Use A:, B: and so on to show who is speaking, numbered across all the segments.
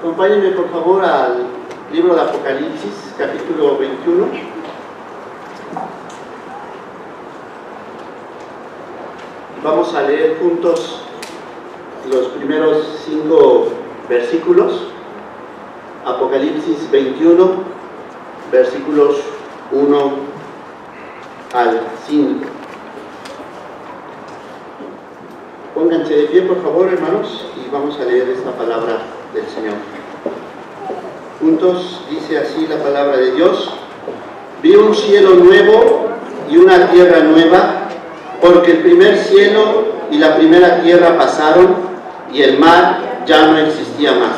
A: Acompáñenme por favor al libro de Apocalipsis, capítulo 21. Vamos a leer juntos los primeros 5 versículos. Apocalipsis 21, versículos 1 al 5. Pónganse de pie, por favor, hermanos, y vamos a leer esta palabra del Señor. Juntos dice así la palabra de Dios: vi un cielo nuevo y una tierra nueva, porque el primer cielo y la primera tierra pasaron, y el mar ya no existía más.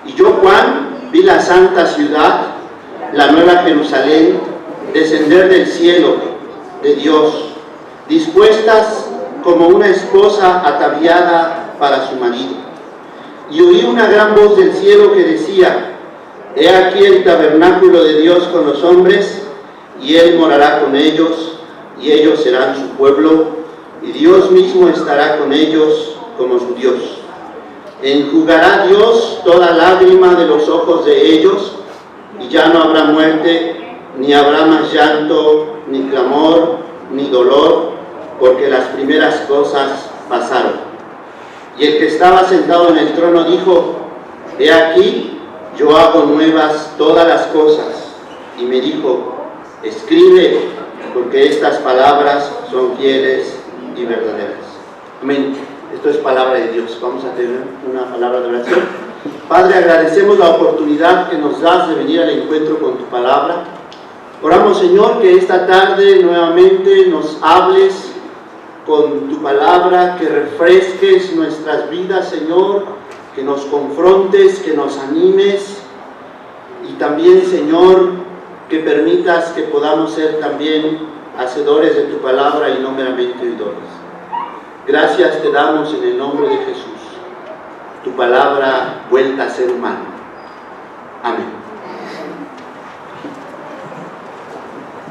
A: Y yo, Juan, vi la santa ciudad, la nueva Jerusalén, descender del cielo de Dios, dispuestas como una esposa ataviada para su marido. Y oí una gran voz del cielo que decía: he aquí el tabernáculo de Dios con los hombres, y Él morará con ellos, y ellos serán su pueblo, y Dios mismo estará con ellos como su Dios. Enjugará Dios toda lágrima de los ojos de ellos, y ya no habrá muerte, ni habrá más llanto, ni clamor, ni dolor, porque las primeras cosas pasaron. Y el que estaba sentado en el trono dijo: he aquí, yo hago nuevas todas las cosas. Y me dijo: escribe, porque estas palabras son fieles y verdaderas. Amén. Esto es palabra de Dios. Vamos a tener una palabra de oración. Padre, agradecemos la oportunidad que nos das de venir al encuentro con tu palabra. Oramos, Señor, que esta tarde nuevamente nos hables con tu palabra, que refresques nuestras vidas, Señor, que nos confrontes, que nos animes, y también, Señor, que permitas que podamos ser también hacedores de tu palabra y no meramente oidores. Gracias te damos en el nombre de Jesús, tu palabra vuelta a ser humana. Amén.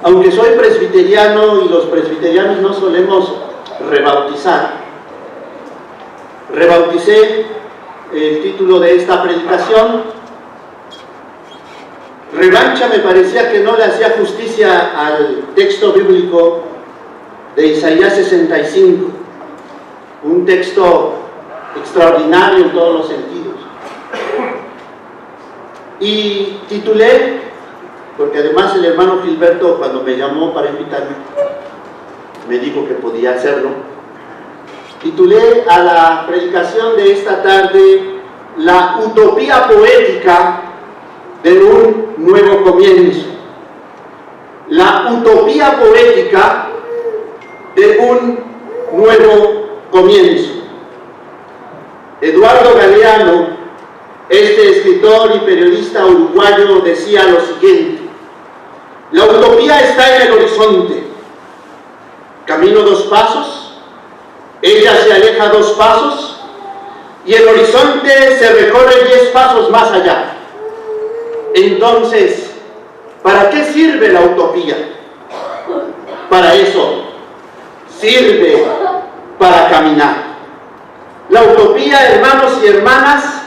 A: Aunque soy presbiteriano y los presbiterianos no solemos rebautizar, rebauticé el título de esta predicación. Revancha me parecía que no le hacía justicia al texto bíblico de Isaías 65, un texto extraordinario en todos los sentidos. Y titulé, porque además el hermano Gilberto, cuando me llamó para invitarme, me dijo que podía hacerlo, titulé a la predicación de esta tarde: la utopía poética de un nuevo comienzo. La utopía poética de un nuevo comienzo. Eduardo Galeano, este escritor y periodista uruguayo, decía lo siguiente: la utopía está en el horizonte. Camino 2 pasos, ella se aleja 2 pasos, y el horizonte se recorre 10 pasos más allá. Entonces, ¿para qué sirve la utopía? Para eso, sirve para caminar. La utopía, hermanos y hermanas,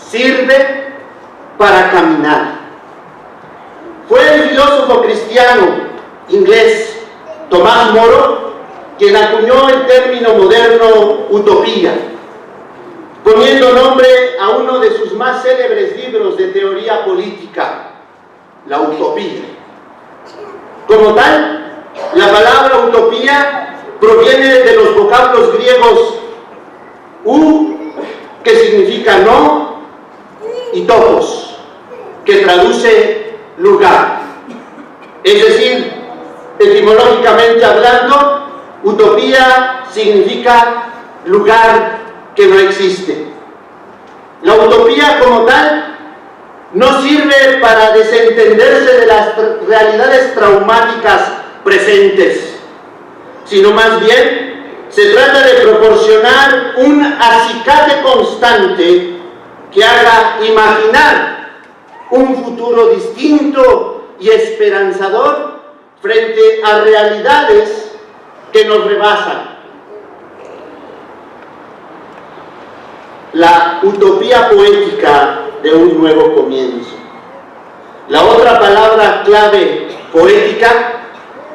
A: sirve para caminar. Fue el filósofo cristiano inglés Tomás Moro quien acuñó el término moderno utopía, poniendo nombre a uno de sus más célebres libros de teoría política, La Utopía. Como tal, la palabra utopía proviene de los vocablos griegos u, que significa no, y topos, que traduce lugar. Es decir, etimológicamente hablando, utopía significa lugar que no existe. La utopía como tal no sirve para desentenderse de las realidades traumáticas presentes, sino más bien se trata de proporcionar un acicate constante que haga imaginar un futuro distinto y esperanzador frente a realidades que nos rebasan. la utopía poética de un nuevo comienzo. La otra palabra clave poética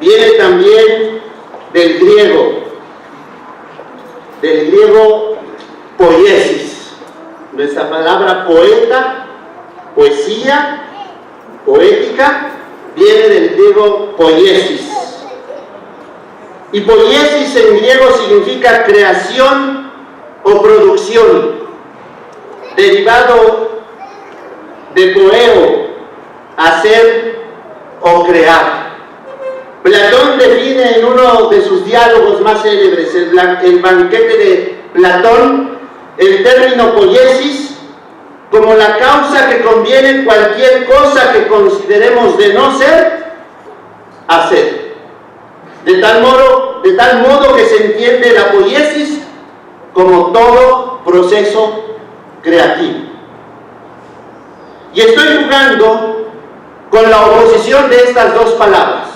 A: viene también del griego poiesis. Nuestra palabra poeta, poesía, poética, viene del griego poiesis. Y poiesis en griego significa creación o producción, derivado de poeo, hacer o crear. Platón define en uno de sus diálogos más célebres, el banquete de Platón, el término poiesis como la causa que conviene cualquier cosa que consideremos de no ser, hacer. De tal modo que se entiende la poiesis como todo proceso creativo. Y estoy jugando con la oposición de estas dos palabras.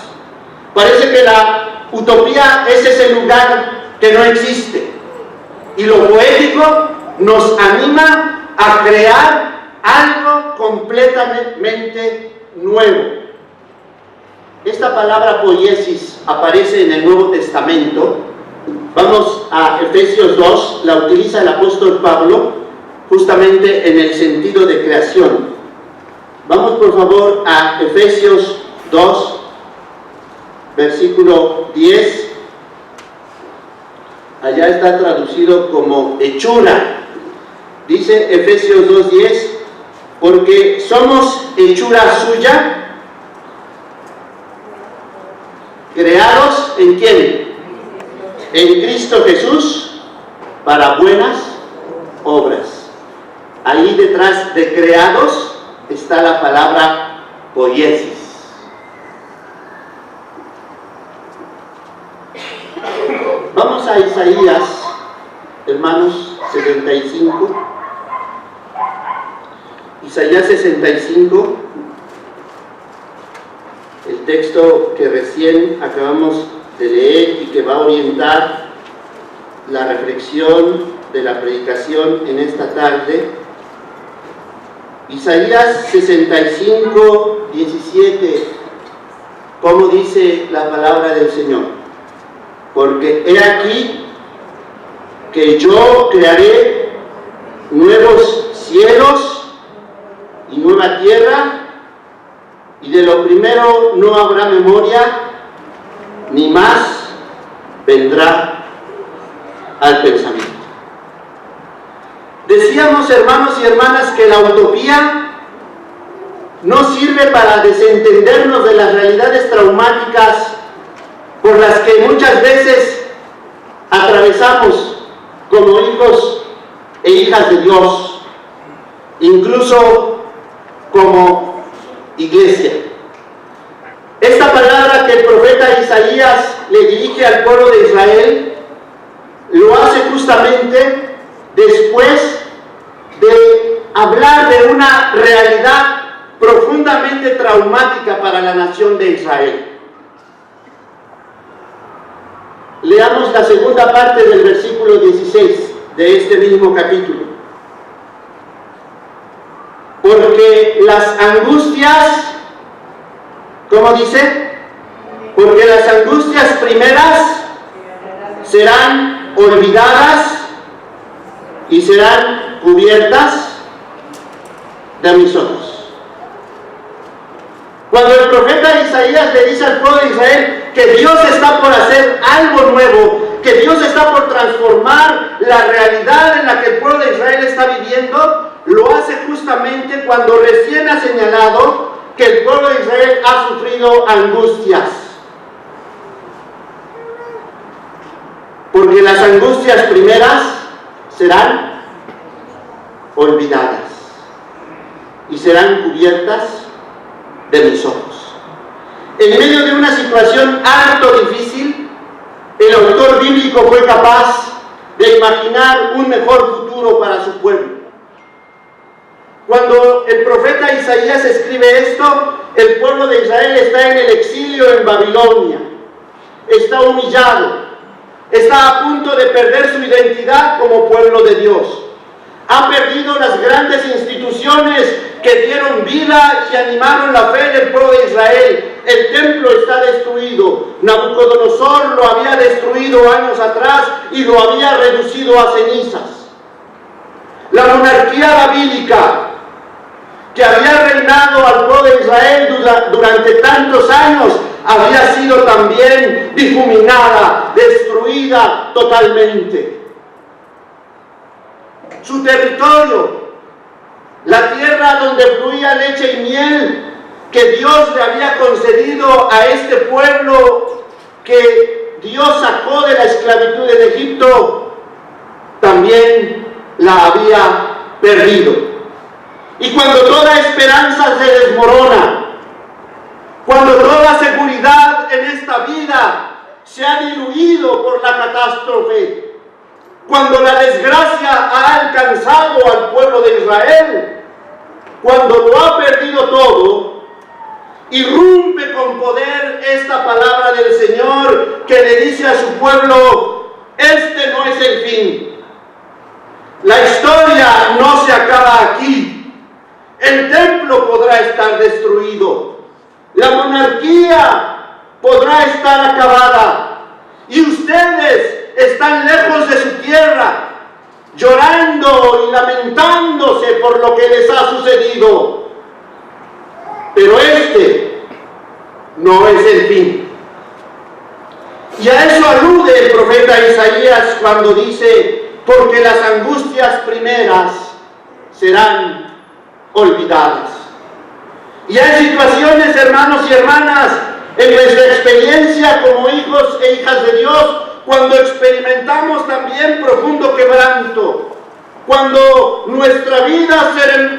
A: Parece que la utopía es ese lugar que no existe, y lo poético nos anima a crear algo completamente nuevo. Esta palabra poiesis aparece en el Nuevo Testamento. Vamos a Efesios 2, la utiliza el apóstol Pablo justamente en el sentido de creación. Vamos por favor a Efesios 2, versículo 10. Allá está traducido como hechura. Dice Efesios 2:10, porque somos hechura suya, creados ¿en quién? En Cristo Jesús, para buenas obras. Ahí detrás de creados está la palabra poiesis. Vamos a Isaías, hermanos, 65. Isaías 65, el texto que recién acabamos de leer y que va a orientar la reflexión de la predicación en esta tarde. Isaías 65, 17, ¿cómo dice la palabra del Señor? Porque he aquí que yo crearé nuevos cielos y nueva tierra, y de lo primero no habrá memoria, ni más vendrá al pensamiento. Decíamos, hermanos y hermanas, que la utopía no sirve para desentendernos de las realidades traumáticas por las que muchas veces atravesamos como hijos e hijas de Dios, incluso como iglesia. Esta palabra que el profeta Isaías le dirige al pueblo de Israel lo hace justamente después de hablar de una realidad profundamente traumática para la nación de Israel. Leamos la segunda parte del versículo 16 de este mismo capítulo. Porque las angustias, ¿cómo dice? Porque las angustias primeras serán olvidadas y serán cubiertas de mis ojos. Cuando el profeta Isaías le dice al pueblo de Israel que Dios está por hacer algo nuevo, que Dios está por transformar la realidad en la que el pueblo de Israel está viviendo, lo hace justamente cuando recién ha señalado que el pueblo de Israel ha sufrido angustias. Porque las angustias primeras serán olvidadas y serán cubiertas de mis ojos. En medio de una situación harto difícil, el autor bíblico fue capaz de imaginar un mejor futuro para su pueblo. Cuando el profeta Isaías escribe esto, el pueblo de Israel está en el exilio en Babilonia, está humillado, está a punto de perder su identidad como pueblo de Dios. Ha perdido las grandes instituciones que dieron vida y animaron la fe del pueblo de Israel. El templo está destruido. Nabucodonosor lo había destruido años atrás y lo había reducido a cenizas. La monarquía davídica, que había reinado al pueblo de Israel durante tantos años, había sido también difuminada, destruida totalmente. Su territorio, la tierra donde fluía leche y miel, que Dios le había concedido a este pueblo que Dios sacó de la esclavitud en Egipto, también la había perdido. Y cuando toda esperanza se desmorona, cuando toda seguridad en esta vida se ha diluido por la catástrofe, cuando la desgracia ha alcanzado al pueblo de Israel, cuando lo ha perdido todo, irrumpe con poder esta palabra del Señor que le dice a su pueblo: este no es el fin. La historia no se acaba aquí. El templo podrá estar destruido. La monarquía podrá estar acabada. Y ustedes están lejos de su tierra, llorando y lamentándose por lo que les ha sucedido. Pero este no es el fin. Y a eso alude el profeta Isaías cuando dice: porque las angustias primeras serán olvidadas. Y hay situaciones, hermanos y hermanas, en nuestra experiencia como hijos e hijas de Dios, cuando experimentamos también profundo quebranto, cuando nuestra vida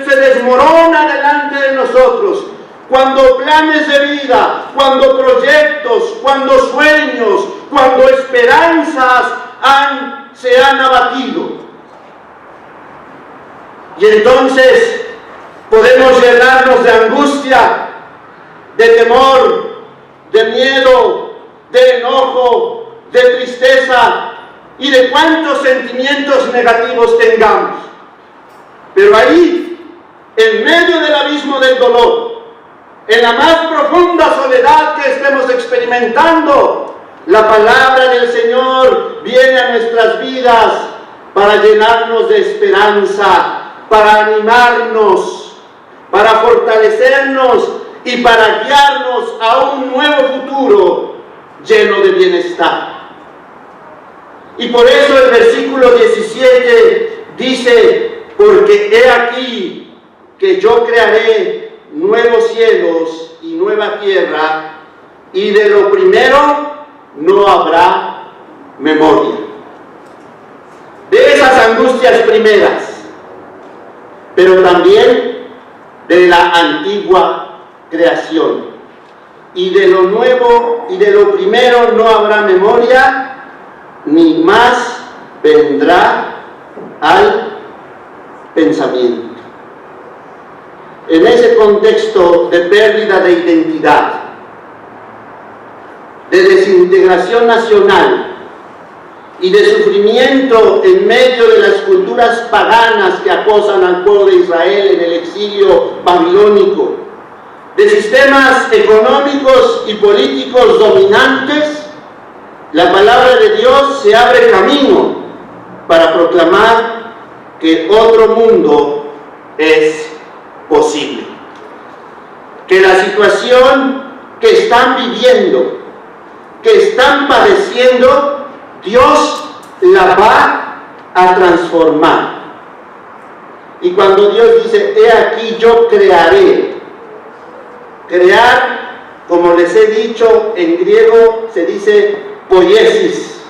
A: se desmorona delante de nosotros, cuando planes de vida, cuando proyectos, cuando sueños, cuando esperanzas se han abatido. Y entonces podemos llenarnos de angustia, de temor, de miedo, de enojo, de tristeza y de cuantos sentimientos negativos tengamos. Pero ahí, en medio del abismo del dolor, en la más profunda soledad que estemos experimentando, la palabra del Señor viene a nuestras vidas para llenarnos de esperanza, para animarnos, para fortalecernos y para guiarnos a un nuevo futuro lleno de bienestar. Y por eso el versículo 17 dice: porque he aquí que yo crearé nuevos cielos y nueva tierra, y de lo primero no habrá memoria. De esas angustias primeras, pero también de la antigua creación. Y de lo nuevo y de lo primero no habrá memoria, ni más vendrá al pensamiento. En ese contexto de pérdida de identidad, de desintegración nacional y de sufrimiento en medio de las culturas paganas que acosan al pueblo de Israel en el exilio babilónico, de sistemas económicos y políticos dominantes, la palabra de Dios se abre camino para proclamar que otro mundo es posible. Que la situación que están viviendo, que están padeciendo, Dios la va a transformar. Y cuando Dios dice: he aquí yo crearé, crear, como les he dicho, en griego se dice poiesis,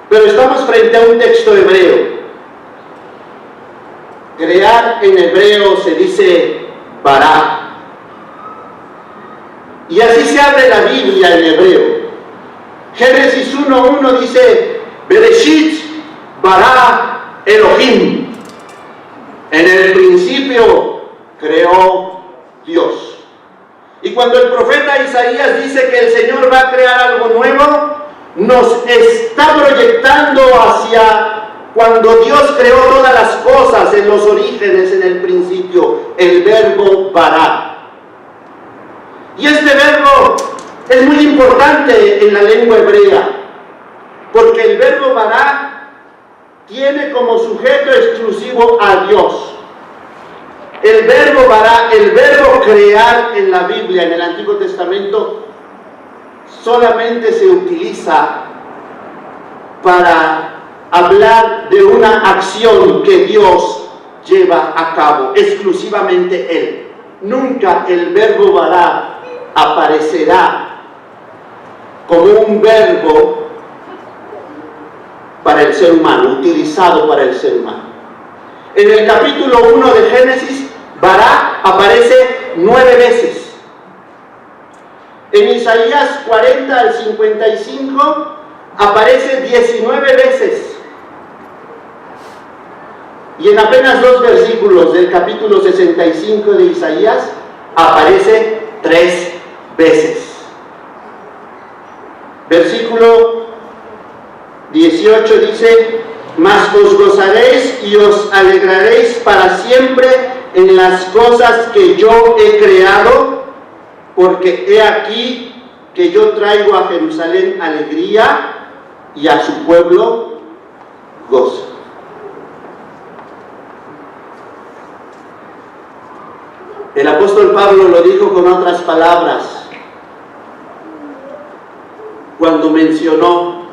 A: pero estamos frente a un texto hebreo. Crear en hebreo se dice bará, y así se abre la Biblia en hebreo. Génesis 1:1 dice: Bereshit bará Elohim, en el principio creó Dios. Y cuando el profeta Isaías dice que el Señor va a crear algo nuevo, nos está proyectando hacia Cuando Dios creó todas las cosas en los orígenes, en el principio, el verbo bará. Y este verbo es muy importante en la lengua hebrea, porque el verbo bará tiene como sujeto exclusivo a Dios. El verbo bará, el verbo crear en la Biblia, en el Antiguo Testamento, solamente se utiliza para hablar de una acción que Dios lleva a cabo, exclusivamente Él. Nunca el verbo bará aparecerá como un verbo para el ser humano, utilizado para el ser humano. En el capítulo 1 de Génesis, bará aparece 9 veces. En Isaías 40 al 55 aparece 19 veces. Y en apenas 2 versículos del capítulo 65 de Isaías aparece 3 veces. Versículo 18 dice: mas os gozaréis y os alegraréis para siempre en las cosas que yo he creado, porque he aquí que yo traigo a Jerusalén alegría y a su pueblo gozo. El apóstol Pablo lo dijo con otras palabras cuando mencionó: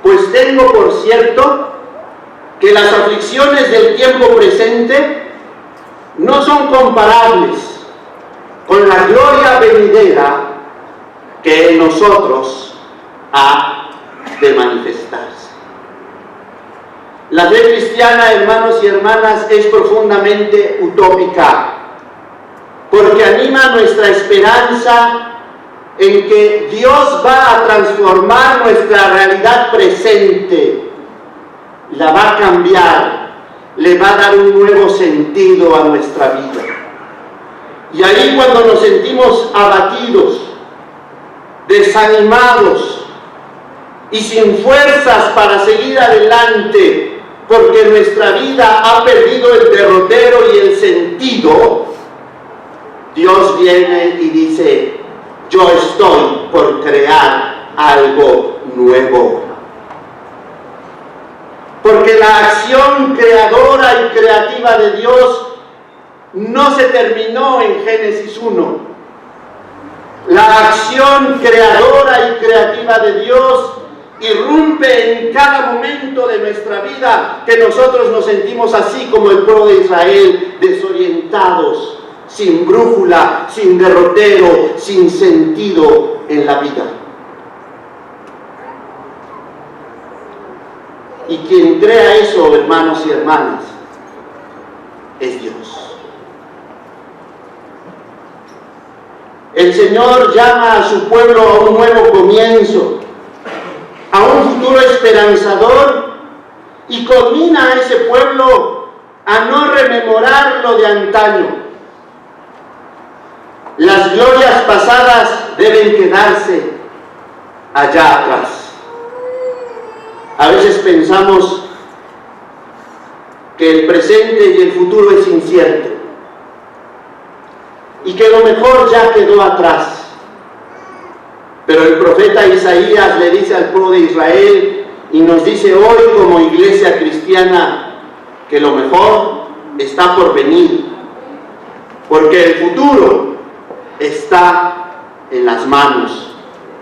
A: pues tengo por cierto que las aflicciones del tiempo presente no son comparables con la gloria venidera que en nosotros ha de manifestarse. La fe cristiana, hermanos y hermanas, es profundamente utópica, porque anima nuestra esperanza en que Dios va a transformar nuestra realidad presente, la va a cambiar, le va a dar un nuevo sentido a nuestra vida. Y ahí, cuando nos sentimos abatidos, desanimados y sin fuerzas para seguir adelante, porque nuestra vida ha perdido el derrotero y el sentido, Dios viene y dice: yo estoy por crear algo nuevo. Porque la acción creadora y creativa de Dios no se terminó en Génesis 1. La acción creadora y creativa de Dios irrumpe en cada momento de nuestra vida, que nosotros nos sentimos así como el pueblo de Israel, desorientados, sin brújula, sin derrotero, sin sentido en la vida. Y quien crea eso, hermanos y hermanas, es Dios. El Señor llama a su pueblo a un nuevo comienzo, a un futuro esperanzador, y conmina a ese pueblo a no rememorar lo de antaño. Las glorias pasadas deben quedarse allá atrás. A veces pensamos que el presente y el futuro es incierto y que lo mejor ya quedó atrás. Pero el profeta Isaías le dice al pueblo de Israel, y nos dice hoy como iglesia cristiana, que lo mejor está por venir, porque el futuro está en las manos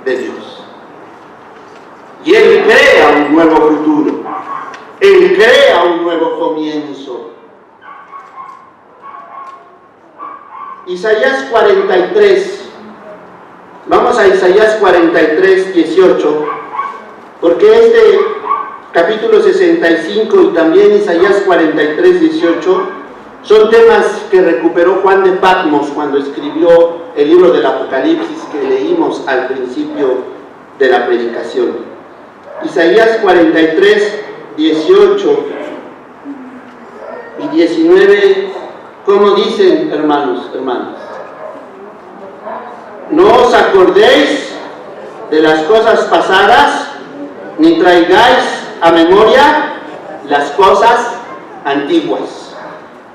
A: de Dios. Y Él crea un nuevo futuro, Él crea un nuevo comienzo. Isaías 43, vamos a Isaías 43, 18, porque este capítulo 65 y también Isaías 43, 18 son temas que recuperó Juan de Patmos cuando escribió el libro del Apocalipsis que leímos al principio de la predicación. Isaías 43, 18 y 19, ¿cómo dicen, hermanos, hermanas? No os acordéis de las cosas pasadas, ni traigáis a memoria las cosas antiguas.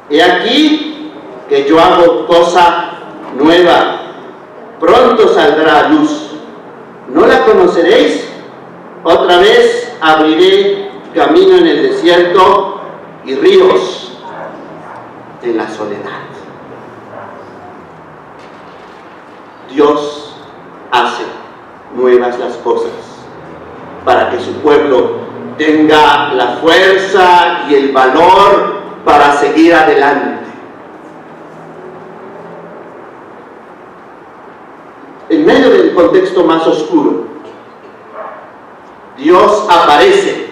A: He aquí que yo hago cosa nueva, pronto saldrá a luz. ¿No la conoceréis? Otra vez abriré camino en el desierto y ríos en la soledad. Dios hace nuevas las cosas para que su pueblo tenga la fuerza y el valor para seguir adelante. En medio del contexto más oscuro, Dios aparece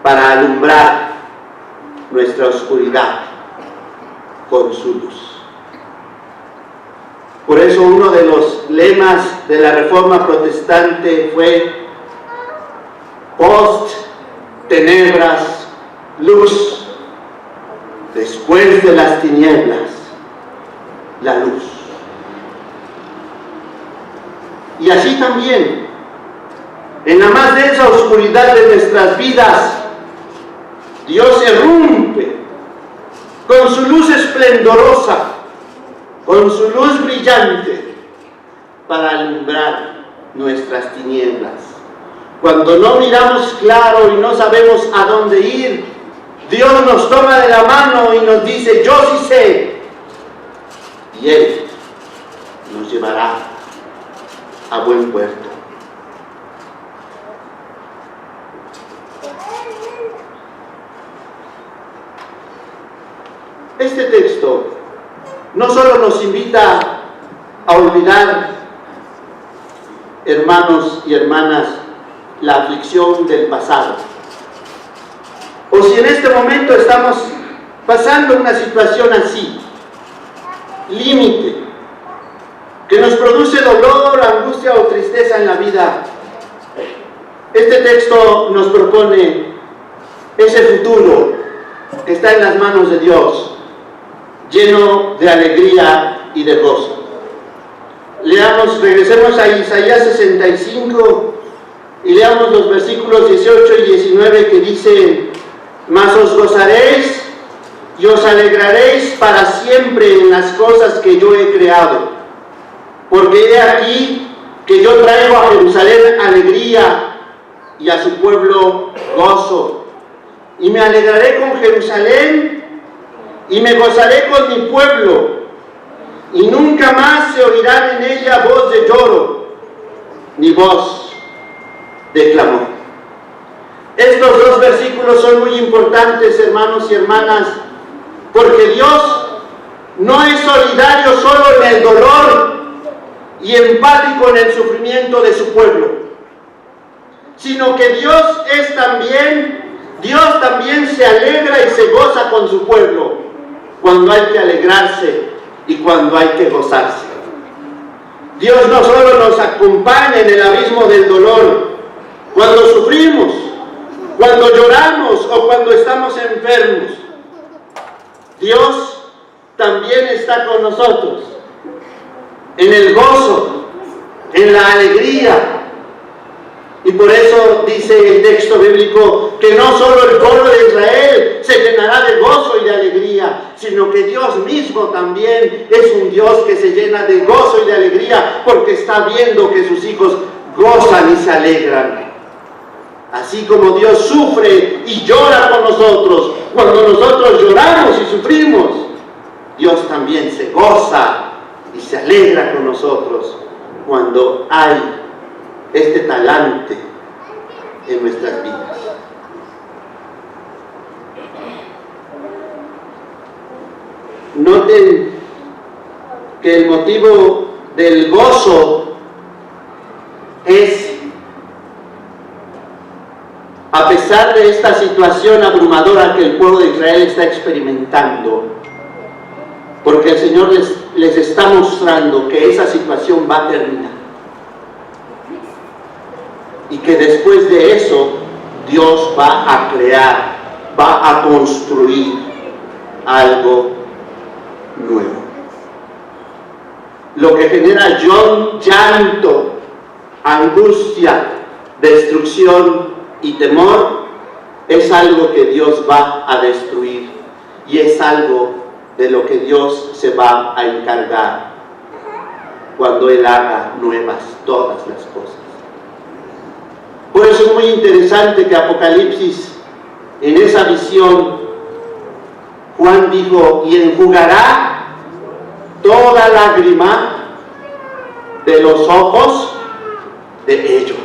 A: para alumbrar nuestra oscuridad con su luz. Por eso uno de los lemas de la Reforma Protestante fue post tenebras luz, después de las tinieblas la luz. Y así también, en la más densa oscuridad de nuestras vidas, Dios irrumpe con su luz esplendorosa, con su luz brillante, para alumbrar nuestras tinieblas. Cuando no miramos claro y no sabemos a dónde ir, Dios nos toma de la mano y nos dice: yo sí sé. Y Él nos llevará a buen puerto. Este texto no solo nos invita a olvidar, hermanos y hermanas, la aflicción del pasado, o si en este momento estamos pasando una situación así, límite, que nos produce dolor, angustia o tristeza en la vida, este texto nos propone ese futuro que está en las manos de Dios, lleno de alegría y de gozo. Regresemos a Isaías 65 y leamos los versículos 18 y 19 que dicen: mas os gozaréis y os alegraréis para siempre en las cosas que yo he creado, porque he aquí que yo traigo a Jerusalén alegría y a su pueblo gozo, y me alegraré con Jerusalén y me gozaré con mi pueblo, y nunca más se oirán en ella voz de lloro, ni voz de clamor. Estos dos versículos son muy importantes, hermanos y hermanas, porque Dios no es solidario solo en el dolor y empático en el sufrimiento de su pueblo, sino que Dios también se alegra y se goza con su pueblo, cuando hay que alegrarse y cuando hay que gozarse. Dios no solo nos acompaña en el abismo del dolor, cuando sufrimos, cuando lloramos o cuando estamos enfermos. Dios también está con nosotros en el gozo, en la alegría. Y por eso dice el texto bíblico que no solo el pueblo de Israel se llenará de gozo y de alegría, sino que Dios mismo también es un Dios que se llena de gozo y de alegría, porque está viendo que sus hijos gozan y se alegran. Así como Dios sufre y llora con nosotros, cuando nosotros lloramos y sufrimos, Dios también se goza y se alegra con nosotros cuando hay este talante en nuestras vidas. Noten que el motivo del gozo es, a pesar de esta situación abrumadora que el pueblo de Israel está experimentando, porque el Señor les está mostrando que esa situación va a terminar. Y que después de eso, Dios va a crear, va a construir algo nuevo. Lo que genera llanto, angustia, destrucción y temor es algo que Dios va a destruir y es algo de lo que Dios se va a encargar cuando Él haga nuevas todas las cosas. Por eso es muy interesante que Apocalipsis, en esa visión, Juan dijo, y enjugará toda lágrima de los ojos de ellos.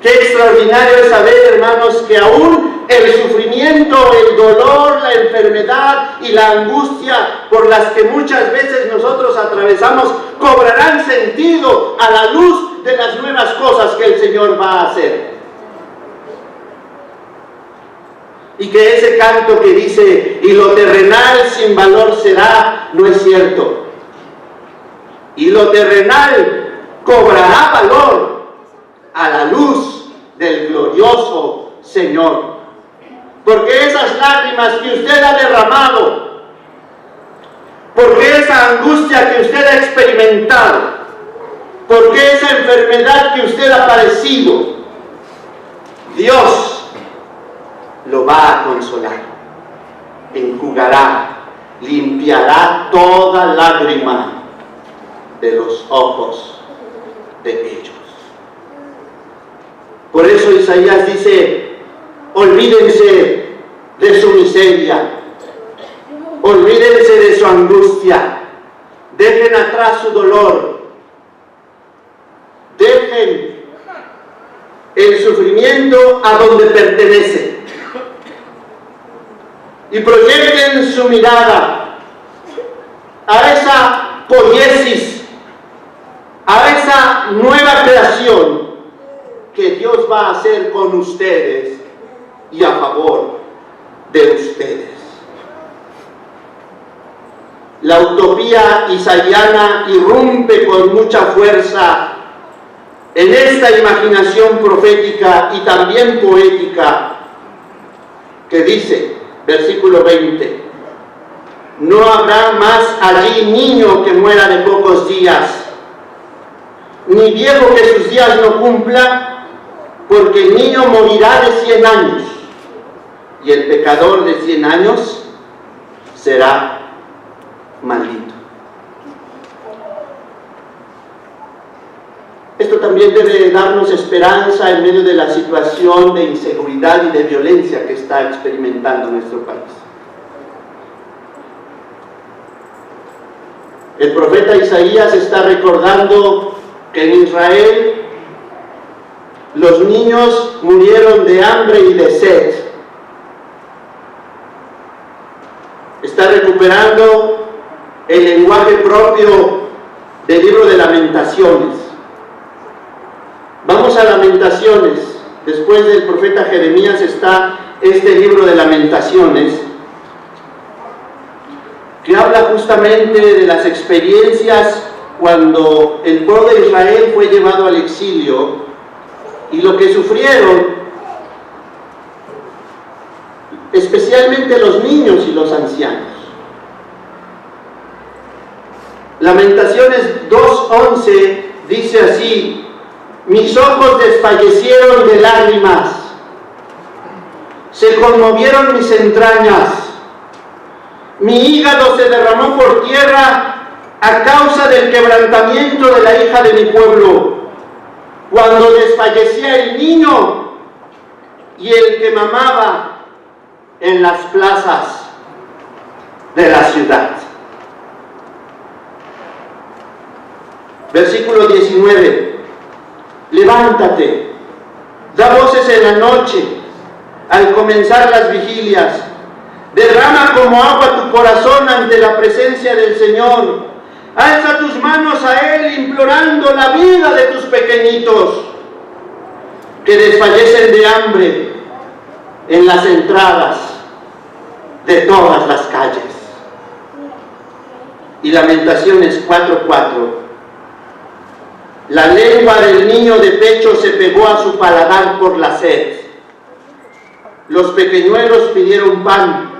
A: Qué extraordinario es saber, hermanos, que aún el sufrimiento, el dolor, la enfermedad y la angustia por las que muchas veces nosotros atravesamos, cobrarán sentido a la luz de las nuevas cosas que el Señor va a hacer. Y que ese canto que dice, y lo terrenal sin valor será, no es cierto. Y lo terrenal cobrará valor a la luz del glorioso Señor. Porque esas lágrimas que usted ha derramado, porque esa angustia que usted ha experimentado, porque esa enfermedad que usted ha padecido, Dios lo va a consolar, enjugará, limpiará toda lágrima de los ojos de ellos. Por eso Isaías dice, olvídense de su miseria, olvídense de su angustia, dejen atrás su dolor, dejen el sufrimiento a donde pertenece y proyecten su mirada a esa poiesis, a esa nueva creación que Dios va a hacer con ustedes y a favor de ustedes. La utopía isaiana irrumpe con mucha fuerza en esta imaginación profética y también poética que dice, versículo 20, no habrá más allí niño que muera de pocos días, ni viejo que sus días no cumpla, porque el niño morirá de 100 años, y el pecador de 100 años será maldito. Esto también debe darnos esperanza en medio de la situación de inseguridad y de violencia que está experimentando nuestro país. El profeta Isaías está recordando que en Israel los niños murieron de hambre y de sed. Está recuperando el lenguaje propio del libro de Lamentaciones. Vamos a Lamentaciones. Después del profeta Jeremías está este libro de Lamentaciones, que habla justamente de las experiencias cuando el pueblo de Israel fue llevado al exilio y lo que sufrieron, especialmente los niños y los ancianos. Lamentaciones 2:11 dice así, mis ojos desfallecieron de lágrimas, se conmovieron mis entrañas, mi hígado se derramó por tierra a causa del quebrantamiento de la hija de mi pueblo, cuando desfallecía el niño y el que mamaba en las plazas de la ciudad. Versículo 19. Levántate, da voces en la noche, al comenzar las vigilias, derrama como agua tu corazón ante la presencia del Señor, alza tus manos a Él implorando la vida de tus pequeñitos, que desfallecen de hambre en las entradas de todas las calles. Y Lamentaciones 4:4. La lengua del niño de pecho se pegó a su paladar por la sed. Los pequeñuelos pidieron pan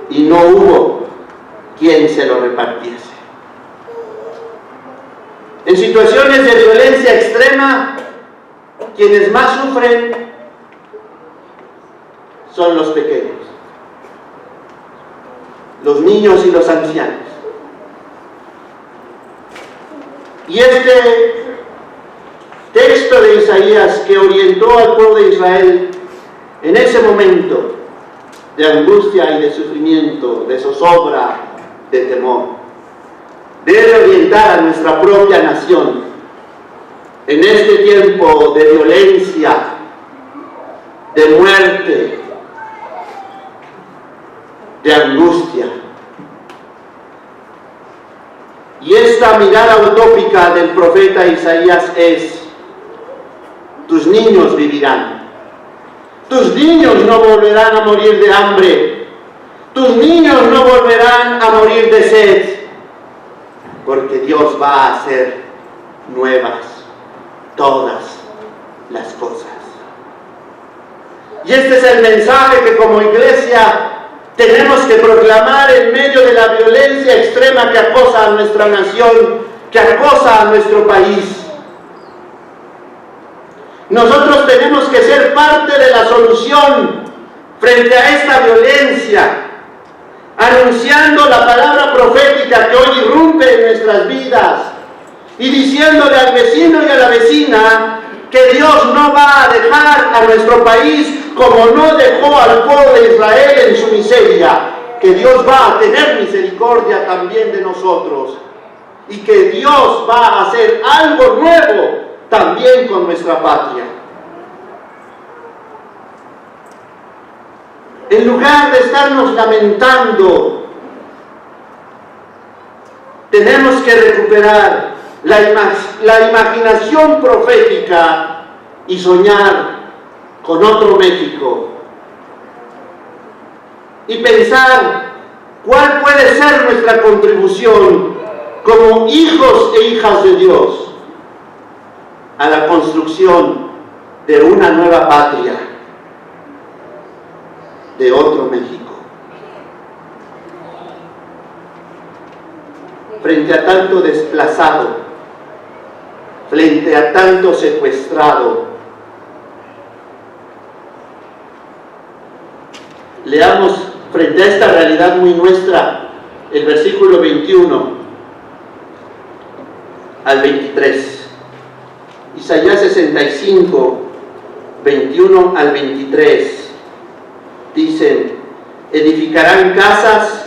A: y no hubo quien se lo repartiese. En situaciones de violencia extrema, quienes más sufren son los pequeños, los niños y los ancianos. Y este texto de Isaías que orientó al pueblo de Israel en ese momento de angustia y de sufrimiento, de zozobra, de temor, debe orientar a nuestra propia nación en este tiempo de violencia, de muerte, de angustia. Y esta mirada utópica del profeta Isaías es: tus niños vivirán, tus niños no volverán a morir de hambre, tus niños no volverán a morir de sed, porque Dios va a hacer nuevas todas las cosas. Y este es el mensaje que como iglesia tenemos que proclamar en medio de la violencia extrema que acosa a nuestra nación, que acosa a nuestro país. Nosotros tenemos que ser parte de la solución frente a esta violencia, anunciando la palabra profética que hoy irrumpe en nuestras vidas y diciéndole al vecino y a la vecina que Dios no va a dejar a nuestro país como no dejó al pueblo de Israel en su miseria, que Dios va a tener misericordia también de nosotros y que Dios va a hacer algo nuevo también con nuestra patria. En lugar de estarnos lamentando, tenemos que recuperar la imaginación profética y soñar con otro México y pensar cuál puede ser nuestra contribución como hijos e hijas de Dios a la construcción de una nueva patria, de otro México. Frente a tanto desplazado, frente a tanto secuestrado, leamos frente a esta realidad muy nuestra el versículo 21 al 23. Isaías 65, 21 al 23. Dicen: edificarán casas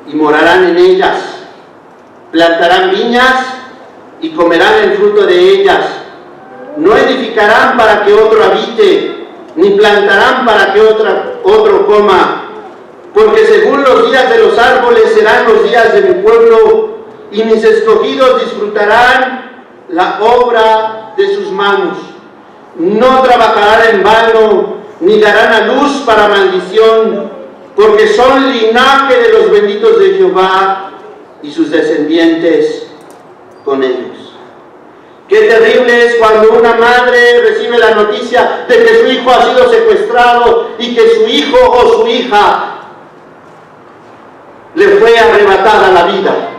A: y morarán en ellas, plantarán viñas y comerán el fruto de ellas. No edificarán para que otro habite, ni plantarán para que otro coma, porque según los días de los árboles serán los días de mi pueblo, y mis escogidos disfrutarán la obra de sus manos. No trabajarán en vano, ni darán a luz para maldición, porque son linaje de los benditos de Jehová, y sus descendientes con ellos. Qué terrible es cuando una madre recibe la noticia de que su hijo ha sido secuestrado y que su hijo o su hija le fue arrebatada la vida.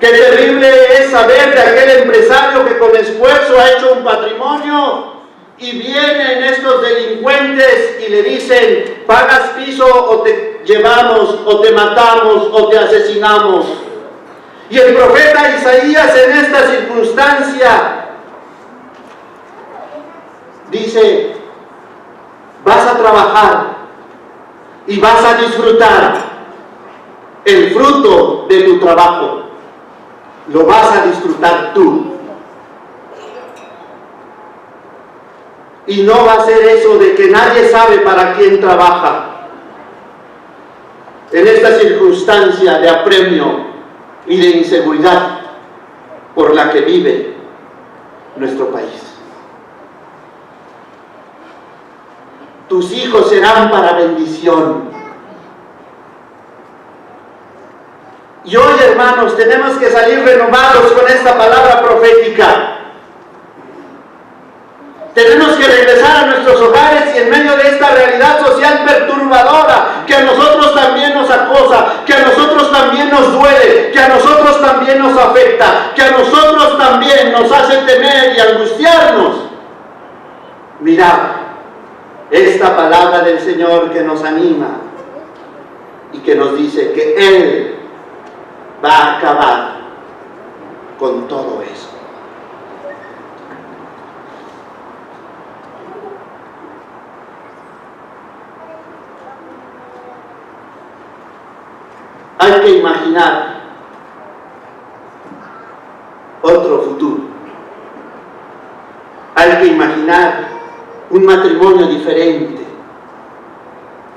A: Qué terrible es saber de aquel empresario que con esfuerzo ha hecho un patrimonio y vienen estos delincuentes y le dicen: pagas piso o te llevamos, o te matamos, o te asesinamos. Y el profeta Isaías en esta circunstancia dice: vas a trabajar y vas a disfrutar el fruto de tu trabajo. Lo vas a disfrutar tú. Y no va a ser eso de que nadie sabe para quién trabaja. En esta circunstancia de apremio y de inseguridad por la que vive nuestro país. Tus hijos serán para bendición. Y hoy, hermanos, tenemos que salir renovados con esta palabra profética. Tenemos que regresar a nuestros hogares y en medio de esta realidad social perturbadora que a nosotros también nos acosa, que a nosotros también nos duele, que a nosotros también nos afecta, que a nosotros también nos hace temer y angustiarnos. Mirad esta palabra del Señor que nos anima y que nos dice que Él va a acabar con todo eso. Hay que imaginar otro futuro. Hay que imaginar un matrimonio diferente.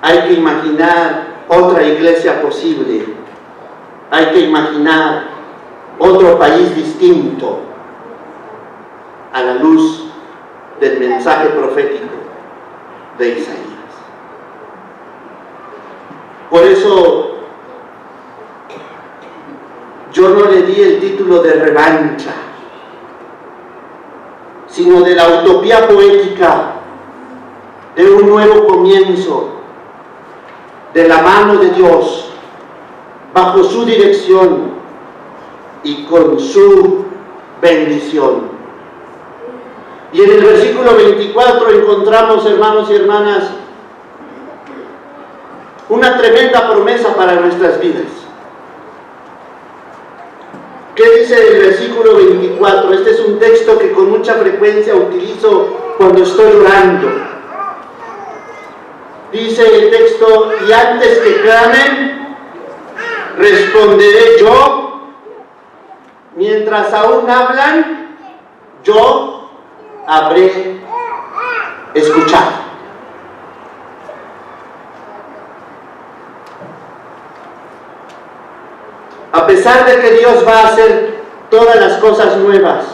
A: Hay que imaginar otra iglesia posible. Hay que imaginar otro país distinto a la luz del mensaje profético de Isaías. Por eso yo no le di el título de revancha, sino de la utopía poética de un nuevo comienzo, de la mano de Dios, bajo su dirección y con su bendición. Y en el versículo 24 encontramos, hermanos y hermanas, una tremenda promesa para nuestras vidas. ¿Qué dice el versículo 24? Este es un texto que con mucha frecuencia utilizo cuando estoy orando. Dice el texto: y antes que clamen, responderé yo. Mientras aún hablan, yo habré escuchado. A pesar de que Dios va a hacer todas las cosas nuevas,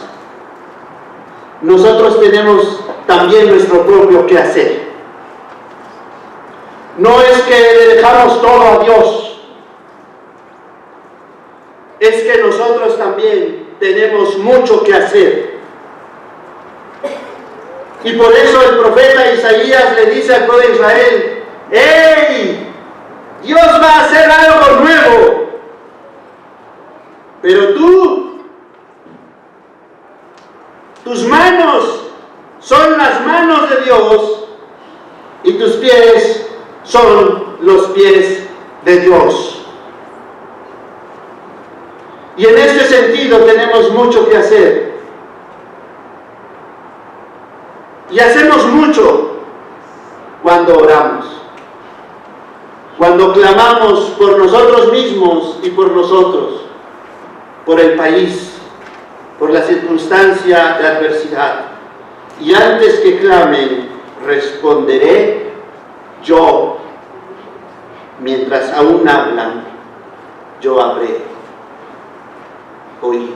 A: nosotros tenemos también nuestro propio que hacer. No es que le dejamos todo a Dios, es que nosotros también tenemos mucho que hacer. Y por eso el profeta Isaías le dice al pueblo de Israel: ¡Ey! Dios va a hacer algo nuevo. Pero tus manos son las manos de Dios y tus pies son los pies de Dios. Y en este sentido tenemos mucho que hacer. Y hacemos mucho cuando oramos, cuando clamamos por nosotros mismos y por nosotros, por el país, por la circunstancia de adversidad. Y antes que clamen, responderé yo. Mientras aún hablan, yo habré oído.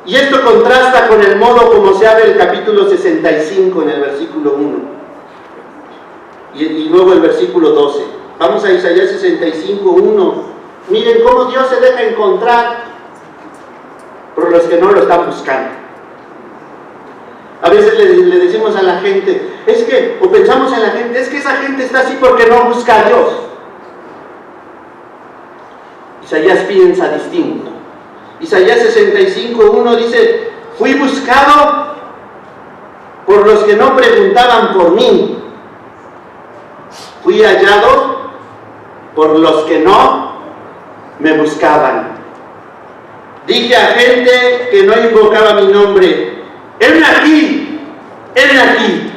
A: Y esto contrasta con el modo como se abre el capítulo 65 en el versículo 1 y luego el versículo 12. Vamos a Isaías 65, 1. Miren cómo Dios se deja encontrar por los que no lo están buscando. A veces le decimos a la gente, o pensamos en la gente, es que esa gente está así porque no busca a Dios. Isaías piensa distinto. Isaías 65, 1 dice: fui buscado por los que no preguntaban por mí. Fui hallado por los que no me buscaban. Dije a gente que no invocaba mi nombre: ¡Heme aquí! ¡Heme aquí!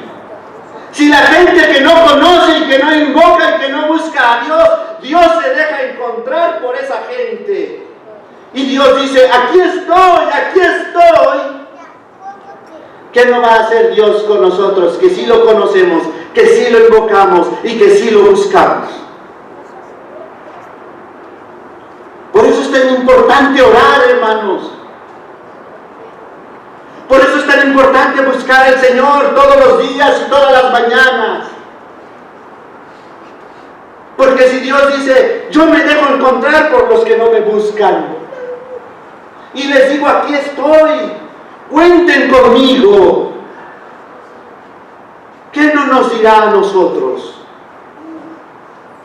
A: Si la gente que no conoce y que no invoca y que no busca a Dios, Dios se deja encontrar por esa gente. Y Dios dice: aquí estoy, aquí estoy. ¿Qué no va a hacer Dios con nosotros? Que sí lo conocemos, que sí lo invocamos y que sí lo buscamos. Por eso es tan importante orar, hermanos. Por eso es tan importante buscar al Señor todos los días y todas las mañanas. Porque si Dios dice: yo me dejo encontrar por los que no me buscan, y les digo: aquí estoy, cuenten conmigo, ¿qué no nos dirá a nosotros?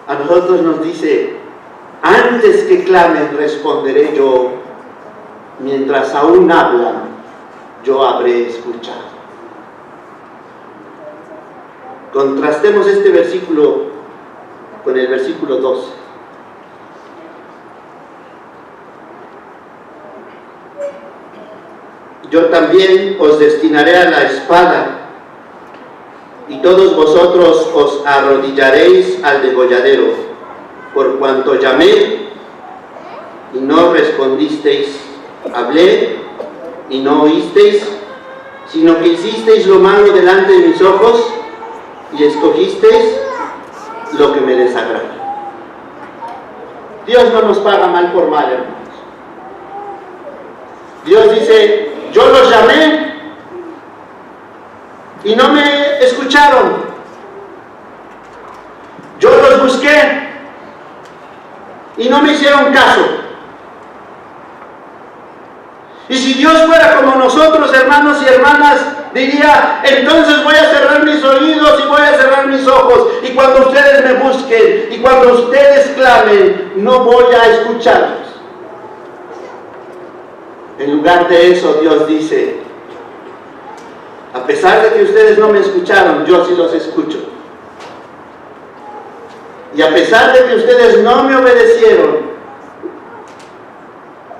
A: A nosotros nos dice: antes que clamen, responderé yo. Mientras aún hablan, yo habré escuchado. Contrastemos este versículo con el versículo 12. Yo también os destinaré a la espada, y todos vosotros os arrodillaréis al degolladero, por cuanto llamé y no respondisteis, hablé y no oísteis, sino que hicisteis lo malo delante de mis ojos y escogisteis lo que me desagrada. Dios no nos paga mal por mal, hermanos. Dios dice: yo los llamé y no me escucharon. Yo los busqué y no me hicieron caso. Y si Dios fuera como nosotros, hermanos y hermanas, diría: entonces voy a cerrar mis oídos y voy a cerrar mis ojos, y cuando ustedes me busquen y cuando ustedes clamen, no voy a escucharlos. En lugar de eso, Dios dice: a pesar de que ustedes no me escucharon, yo sí los escucho. Y a pesar de que ustedes no me obedecieron,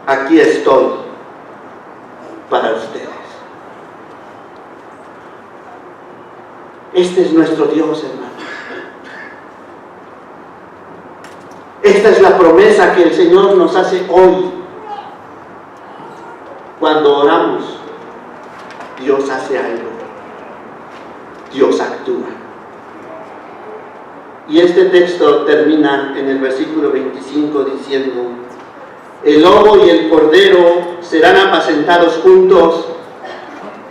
A: aquí estoy para ustedes. Este es nuestro Dios, hermano. Esta es la promesa que el Señor nos hace hoy. Cuando oramos, Dios hace algo. Dios actúa. Y este texto termina en el versículo 25 diciendo: el lobo y el cordero serán apacentados juntos,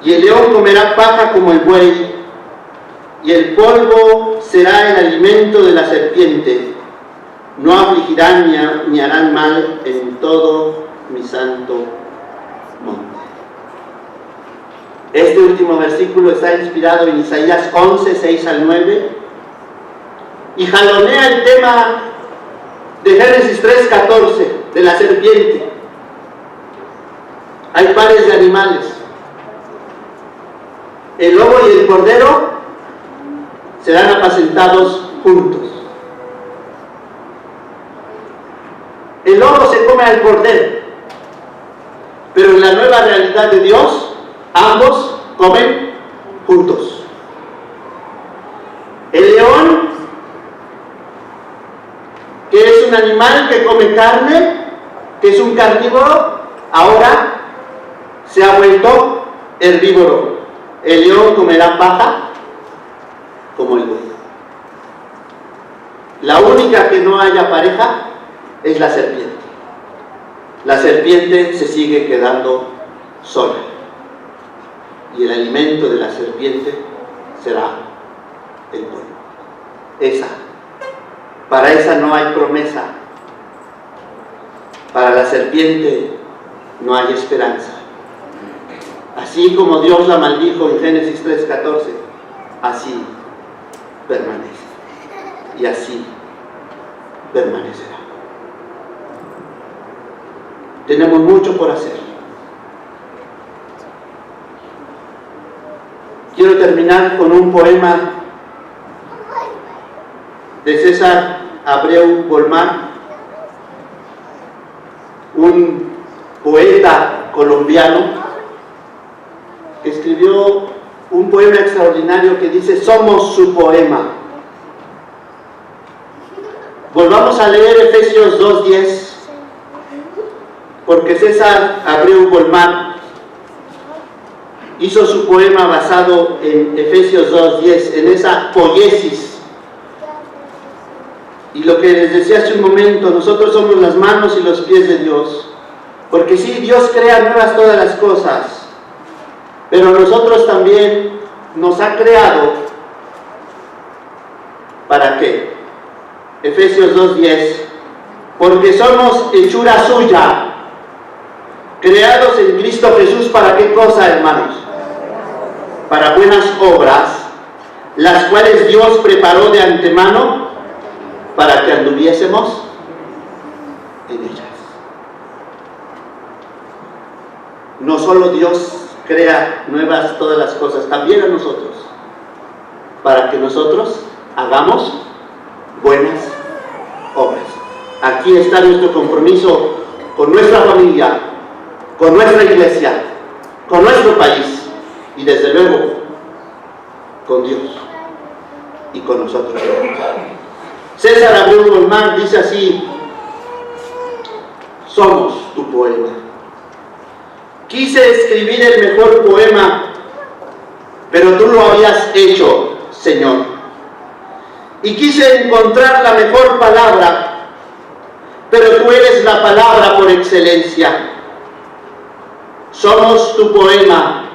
A: y el león comerá paja como el buey, y el polvo será el alimento de la serpiente. No afligirán ni harán mal en todo mi santo monte. Este último versículo está inspirado en Isaías 11, 6 al 9, y jalonea el tema de Génesis 3, 14, de la serpiente. Hay pares de animales. El lobo y el cordero serán apacentados juntos. El lobo se come al cordero, pero en la nueva realidad de Dios, ambos comen juntos. El león, que es un animal que come carne, que es un carnívoro, ahora se ha vuelto herbívoro. El león comerá paja como el buey. La única que no haya pareja es la serpiente. La serpiente se sigue quedando sola, y el alimento de la serpiente será el polvo. Para esa no hay promesa. Para la serpiente no hay esperanza. Así como Dios la maldijo en Génesis 3:14, así permanece, y así permanecerá. Tenemos mucho por hacer. Quiero terminar con un poema de César Abreu Bolmán, un poeta colombiano que escribió un poema extraordinario que dice: somos su poema. Volvamos a leer Efesios 2:10, porque César Abreu Bolmán hizo su poema basado en Efesios 2:10, en esa poiesis. Y lo que les decía hace un momento, nosotros somos las manos y los pies de Dios, porque sí, Dios crea nuevas todas las cosas, pero nosotros también nos ha creado. ¿Para qué? Efesios 2:10, porque somos hechura suya, creados en Cristo Jesús. ¿Para qué cosa, hermanos? Para buenas obras, las cuales Dios preparó de antemano para que anduviésemos en ellas. No solo Dios crea nuevas todas las cosas, también a nosotros. para que nosotros hagamos buenas obras. Aquí está nuestro compromiso con nuestra familia, con nuestra iglesia, con nuestro país y desde luego con Dios y con nosotros. César Abreu Guzmán dice así: somos tu poema. Quise escribir el mejor poema, pero tú lo habías hecho, Señor. Y quise encontrar la mejor palabra, pero tú eres la palabra por excelencia. Somos tu poema,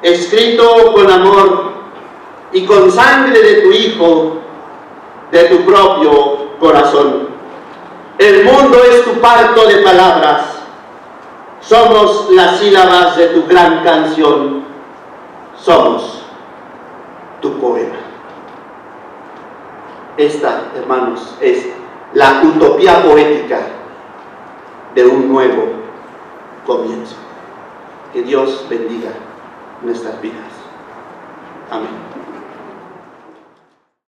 A: escrito con amor y con sangre de tu Hijo, de tu propio corazón. El mundo es tu parto de palabras. Somos las sílabas de tu gran canción. Somos tu poema. Esta, hermanos, es la utopía poética de un nuevo comienzo. Que Dios bendiga nuestras vidas. Amén.